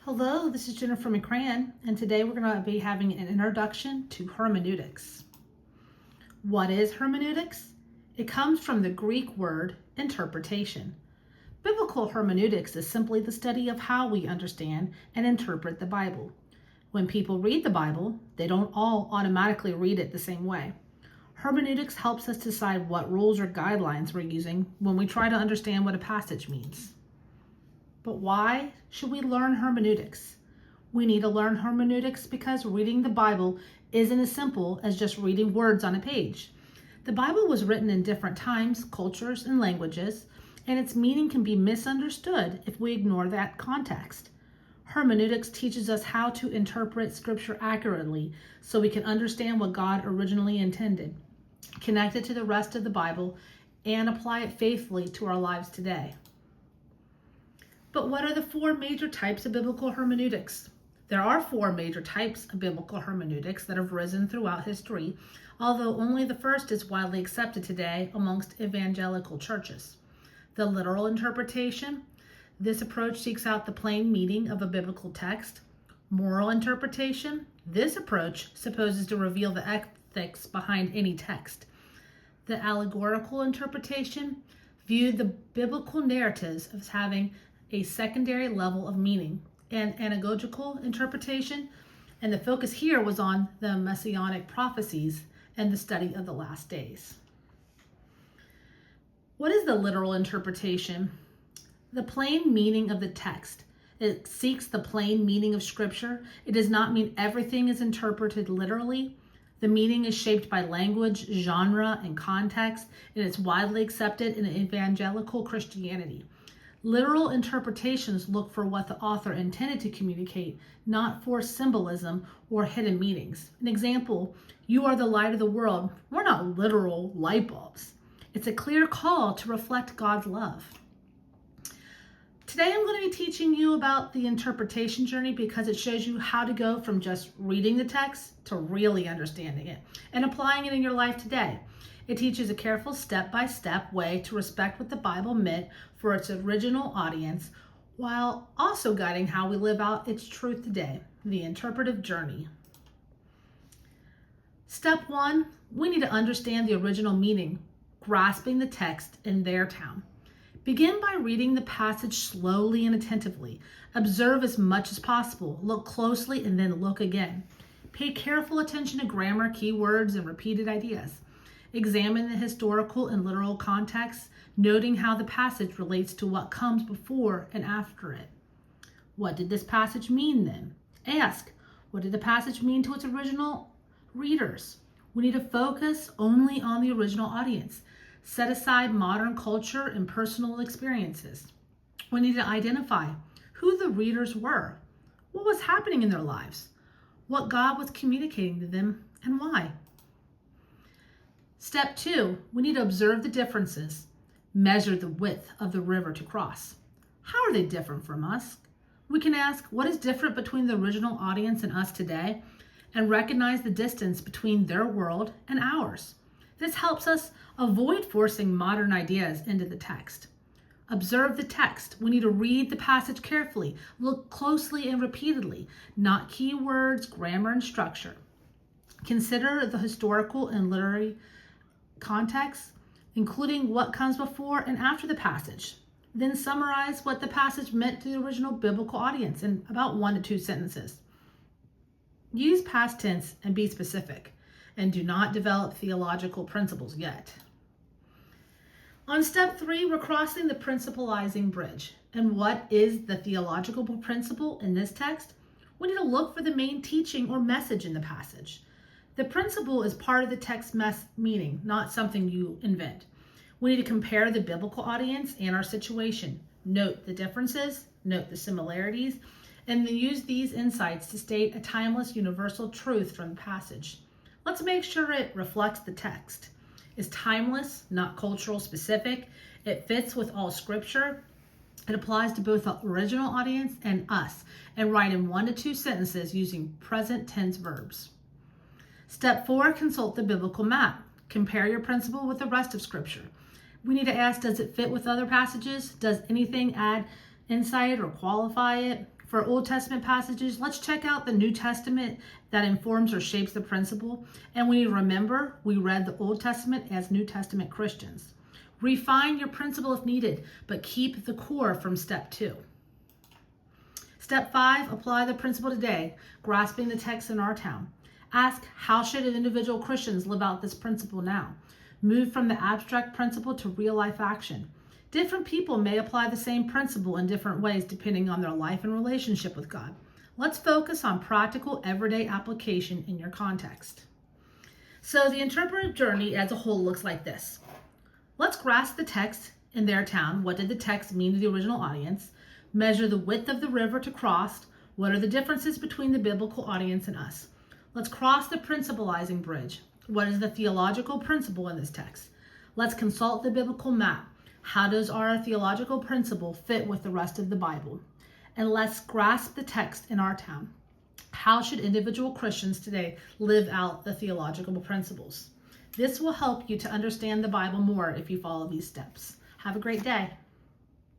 Hello, this is Jennifer McCran, and today we're going to be having an introduction to hermeneutics. What is hermeneutics? It comes from the Greek word interpretation. Biblical hermeneutics is simply the study of how we understand and interpret the Bible. When people read the Bible, they don't all automatically read it the same way. Hermeneutics helps us decide what rules or guidelines we're using when we try to understand what a passage means. But why should we learn hermeneutics? We need to learn hermeneutics because reading the Bible isn't as simple as just reading words on a page. The Bible was written in different times, cultures, and languages, and its meaning can be misunderstood if we ignore that context. Hermeneutics teaches us how to interpret Scripture accurately so we can understand what God originally intended, connect it to the rest of the Bible, and apply it faithfully to our lives today. But what are the four major types of biblical hermeneutics? There are four major types of biblical hermeneutics that have risen throughout history, although only the first is widely accepted today amongst evangelical churches. The literal interpretation. This approach seeks out the plain meaning of a biblical text. Moral interpretation. This approach supposes to reveal the ethics behind any text. The allegorical interpretation viewed the biblical narratives as having a secondary level of meaning, and anagogical interpretation, and the focus here was on the messianic prophecies and the study of the last days. What is the literal interpretation? The plain meaning of the text. It seeks the plain meaning of Scripture. It does not mean everything is interpreted literally. The meaning is shaped by language, genre, and context, and it's widely accepted in evangelical Christianity. Literal interpretations look for what the author intended to communicate, not for symbolism or hidden meanings. An example, "You are the light of the world." We're not literal light bulbs. It's a clear call to reflect God's love. Today I'm going to be teaching you about the interpretation journey because it shows you how to go from just reading the text to really understanding it and applying it in your life today. It teaches a careful step-by-step way to respect what the Bible meant for its original audience, while also guiding how we live out its truth today, the interpretive journey. Step 1, we need to understand the original meaning, grasping the text in their town. Begin by reading the passage slowly and attentively. Observe as much as possible. Look closely and then look again. Pay careful attention to grammar, keywords, and repeated ideas. Examine the historical and literal context, noting how the passage relates to what comes before and after it. What did this passage mean then? Ask, what did the passage mean to its original readers? We need to focus only on the original audience. Set aside modern culture and personal experiences. We need to identify who the readers were, what was happening in their lives, what God was communicating to them, and why. Step 2, we need to observe the differences. Measure the width of the river to cross. How are they different from us? We can ask, what is different between the original audience and us today? And recognize the distance between their world and ours. This helps us avoid forcing modern ideas into the text. Observe the text. We need to read the passage carefully, look closely and repeatedly, not keywords, grammar, and structure. Consider the historical and literary context, including what comes before and after the passage. Then summarize what the passage meant to the original biblical audience in about 1 to 2 sentences. Use past tense and be specific, and do not develop theological principles yet. On step 3, we're crossing the principalizing bridge. And what is the theological principle in this text? We need to look for the main teaching or message in the passage. The principle is part of the text meaning, not something you invent. We need to compare the biblical audience and our situation. Note the differences, note the similarities, and then use these insights to state a timeless universal truth from the passage. Let's make sure it reflects the text. It's timeless, not cultural specific. It fits with all Scripture. It applies to both the original audience and us, and write in 1 to 2 sentences using present tense verbs. Step 4, consult the biblical map. Compare your principle with the rest of Scripture. We need to ask, does it fit with other passages? Does anything add insight or qualify it? For Old Testament passages, let's check out the New Testament that informs or shapes the principle. And we need to remember, we read the Old Testament as New Testament Christians. Refine your principle if needed, but keep the core from step 2. Step 5, apply the principle today, grasping the text in our town. Ask, how should individual Christians live out this principle now? Move from the abstract principle to real life action. Different people may apply the same principle in different ways depending on their life and relationship with God. Let's focus on practical everyday application in your context. So the interpretive journey as a whole looks like this. Let's grasp the text in their town. What did the text mean to the original audience? Measure the width of the river to cross. What are the differences between the biblical audience and us? Let's cross the principalizing bridge. What is the theological principle in this text? Let's consult the biblical map. How does our theological principle fit with the rest of the Bible? And let's grasp the text in our town. How should individual Christians today live out the theological principles? This will help you to understand the Bible more if you follow these steps. Have a great day.